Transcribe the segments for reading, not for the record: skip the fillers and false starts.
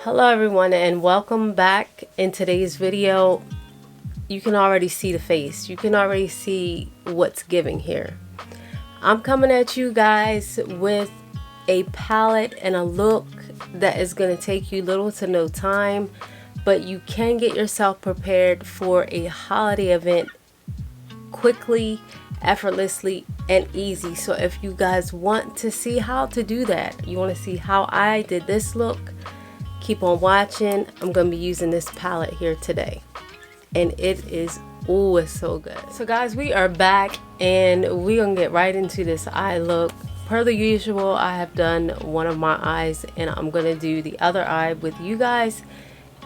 Hello everyone and welcome back. In today's video, you can already see the face. You can already see what's giving here. I'm coming at you guys with a palette and a look that is going to take you little to no time, but you can get yourself prepared for a holiday event quickly, effortlessly, and easy. So if you guys want to see how to do that, you want to see how I did this look, keep on watching. I'm going to be using this palette here today, and it is, oh, it's so good. So guys, we are back and we're going to get right into this eye look. Per the usual, I have done one of my eyes and I'm going to do the other eye with you guys.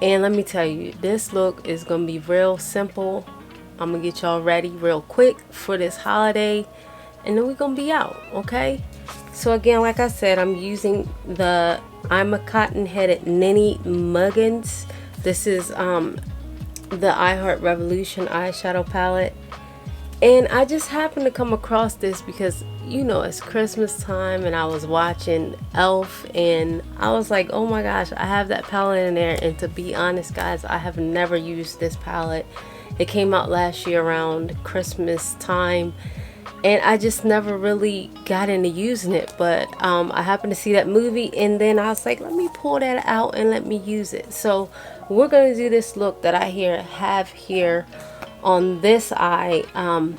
And let me tell you, this look is going to be real simple. I'm going to get y'all ready real quick for this holiday and then we're going to be out, okay? So again, like I said, I'm using the I'm a Cotton-Headed Ninny Muggins. This is the I Heart Revolution eyeshadow palette. And I just happened to come across this because, you know, it's Christmas time and I was watching Elf and I was like, oh my gosh, I have that palette in there. And to be honest, guys, I have never used this palette. It came out last year around Christmas time. And I just never really got into using it, but I happened to see that movie and then I was like, let me pull that out and let me use it. So we're going to do this look that I have here on this eye, and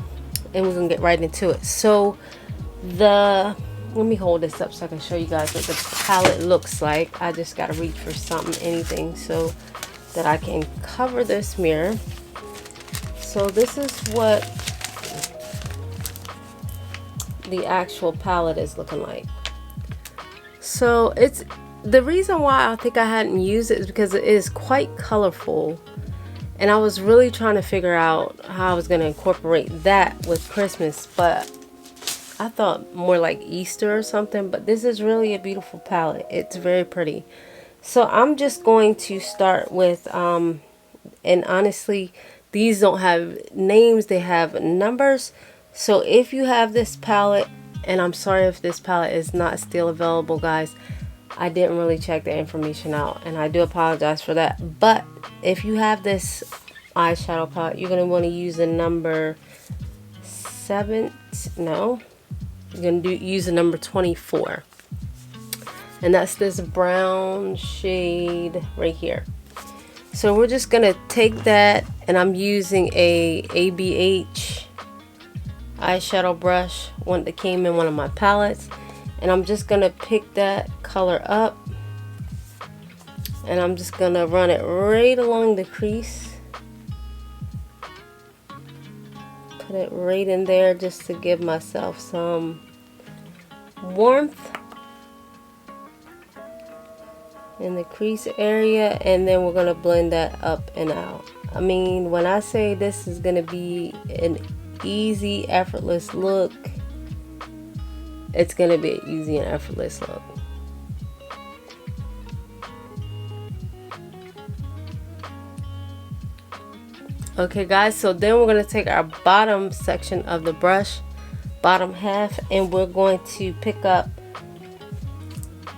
we're going to get right into it. So let me hold this up so I can show you guys what the palette looks like. I just got to reach for something, anything, so that I can cover this mirror. So this is what the actual palette is looking like. So it's the reason why I think I hadn't used it is because it is quite colorful, and I was really trying to figure out how I was going to incorporate that with Christmas, but I thought more like Easter or something. But this is really a beautiful palette. It's very pretty. So I'm just going to start with and honestly, these don't have names, they have numbers. So if you have this palette, and I'm sorry if this palette is not still available, guys, I didn't really check the information out and I do apologize for that. But if you have this eyeshadow palette, you're going to want to use the number 7, no, you're going to use the number 24. And that's this brown shade right here. So we're just going to take that, and I'm using a ABH eyeshadow brush, one that came in one of my palettes, and I'm just gonna pick that color up and I'm just gonna run it right along the crease, put it right in there just to give myself some warmth in the crease area, and then we're gonna blend that up and out. I mean, when I say this is gonna be an easy, effortless look, it's gonna be an easy and effortless look. Okay guys, so then we're gonna take our bottom section of the brush, bottom half, and we're going to pick up,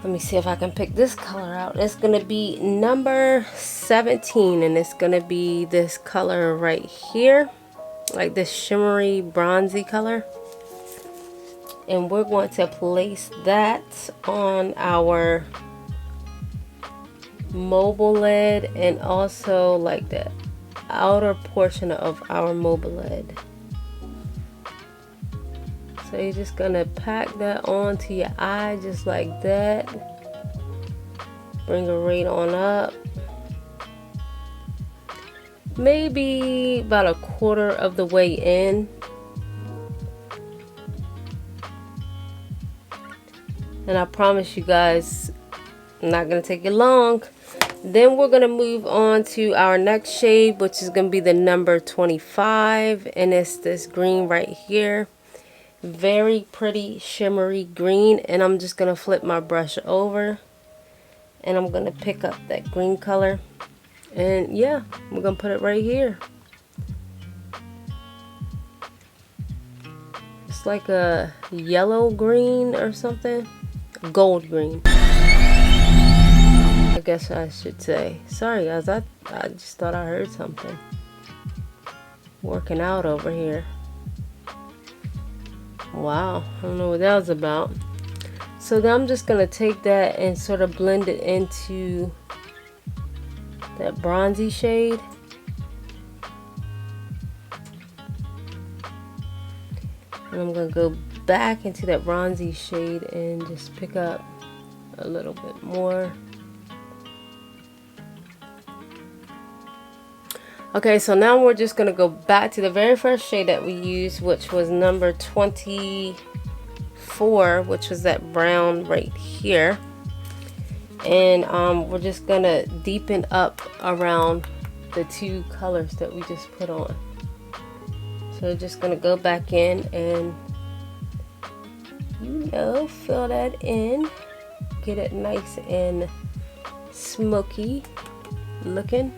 let me see if I can pick this color out. It's gonna be number 17, and it's gonna be this color right here, like this shimmery bronzy color, and we're going to place that on our mobile lid and also like the outer portion of our mobile lid. So you're just gonna pack that onto your eye just like that, bring it right on up, maybe about a quarter of the way in, and I promise you guys, I'm not gonna take it long. Then we're gonna move on to our next shade, which is gonna be the number 25, and it's this green right here. Very pretty shimmery green, and I'm just gonna flip my brush over and I'm gonna pick up that green color, and yeah, we're gonna put it right here. It's like a yellow green or something, gold green, like guess I should say. Sorry guys, I just thought I heard something working out over here. Wow, I don't know what that was about. So then I'm just gonna take that and sort of blend it into that bronzy shade. And I'm gonna go back into that bronzy shade and just pick up a little bit more. Okay, so now we're just gonna go back to the very first shade that we used, which was number 24, which was that brown right here. And we're just gonna deepen up around the two colors that we just put on. So just gonna go back in and, you know, fill that in, get it nice and smoky looking.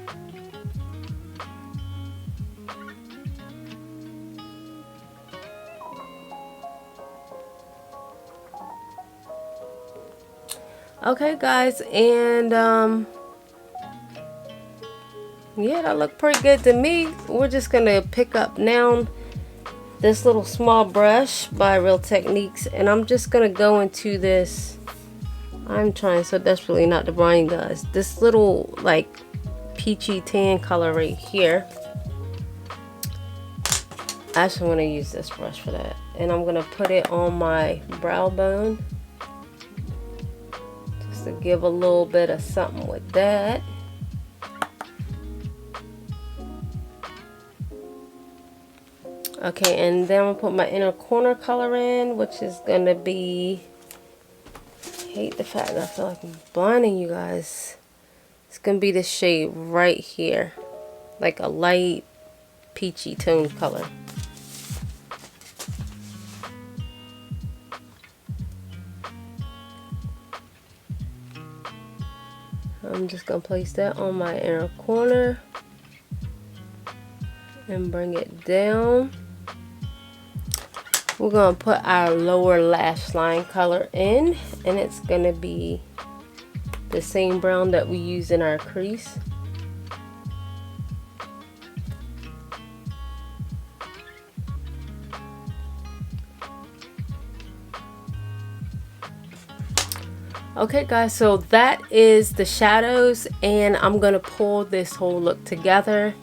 Okay guys, and yeah, that looked pretty good to me. We're just gonna pick up now this little small brush by Real Techniques, and I'm just gonna go into this. I'm trying so desperately not to blind you guys. This little like peachy tan color right here. Actually, I'm gonna use this brush for that, and I'm gonna put it on my brow bone just to give a little bit of something with that. Okay, and then I'm gonna put my inner corner color in, which is gonna be, I hate the fact that I feel like I'm blinding you guys. It's gonna be this shade right here, like a light peachy tone color. I'm just gonna place that on my inner corner and bring it down. We're gonna put our lower lash line color in, and it's gonna be the same brown that we use in our crease. Okay guys, so that is the shadows, and I'm gonna pull this whole look together,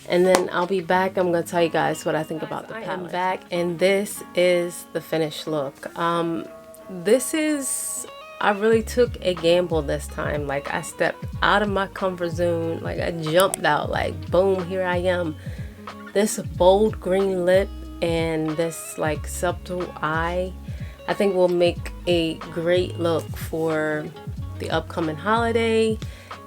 and then I'll be back. I'm gonna tell you guys what I think about the palette. I am back, and this is the finished look. I really took a gamble this time. Like, I stepped out of my comfort zone. Like, I jumped out, like, boom, here I am. This bold green lip and this like subtle eye, I think will make a great look for the upcoming holiday.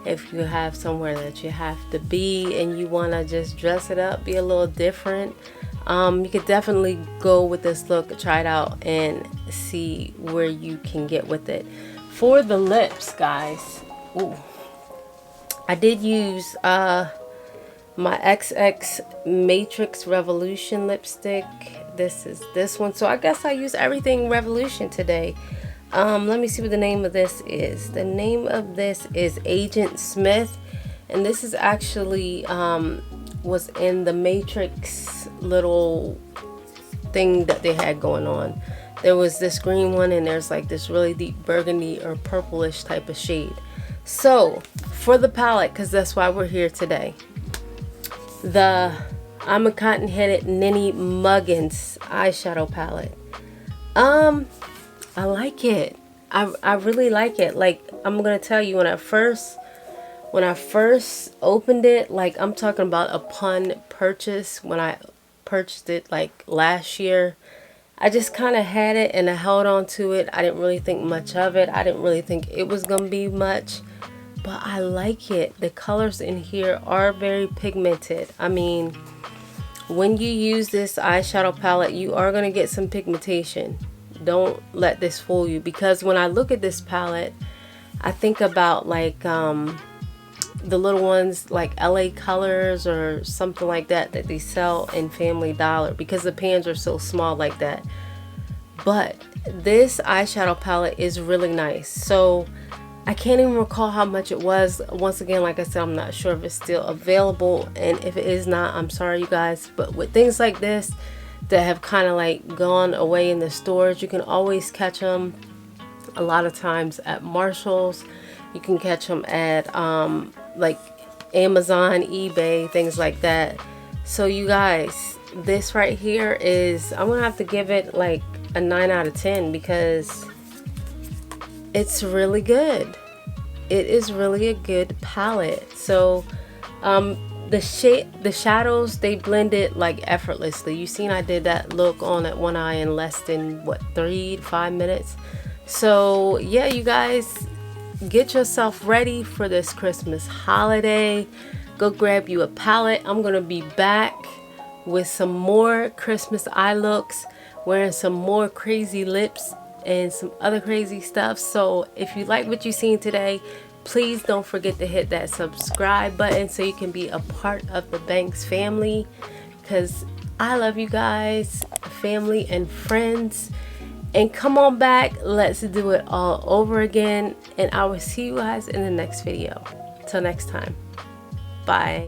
If you have somewhere that you have to be and you want to just dress it up, be a little different, you could definitely go with this look, try it out, and see where you can get with it. For the lips, guys, ooh, I did use my XX Matrix Revolution lipstick. This is this one, so I guess I use everything Revolution today. Let me see what the name of this is. The name of this is Agent Smith, and this is actually was in the Matrix little thing that they had going on. There was this green one, and there's like this really deep burgundy or purplish type of shade. So for the palette, because that's why we're here today, the I'm a Cotton-Headed Ninny Muggins eyeshadow palette. I like it. I really like it. Like, I'm gonna tell you, when I first opened it, like, I'm talking about upon purchase, when I purchased it like last year, I just kind of had it and I held on to it. I didn't really think much of it. I didn't really think it was gonna be much, but I like it. The colors in here are very pigmented. I mean, when you use this eyeshadow palette, you are gonna get some pigmentation. Don't let this fool you, because when I look at this palette, I think about like the little ones like LA Colors or something like that they sell in Family Dollar, because the pans are so small like that. But this eyeshadow palette is really nice. So I can't even recall how much it was. Once again, like I said, I'm not sure if it's still available, and if it is not, I'm sorry you guys. But with things like this that have kind of like gone away in the stores, you can always catch them a lot of times at Marshall's. You can catch them at like Amazon, eBay, things like that. So you guys, this right here is, I'm gonna have to give it like a 9 out of 10 because it's really good. It is really a good palette. So the shadows, they blended like effortlessly. You seen I did that look on at one eye in less than what, 3 to 5 minutes. So yeah, you guys, get yourself ready for this Christmas holiday. Go grab you a palette. I'm gonna be back with some more Christmas eye looks, wearing some more crazy lips and some other crazy stuff. So if you like what you've seen today, please don't forget to hit that subscribe button so you can be a part of the Banks family, because I love you guys, family and friends. And come on back, let's do it all over again, and I will see you guys in the next video. Till next time, bye.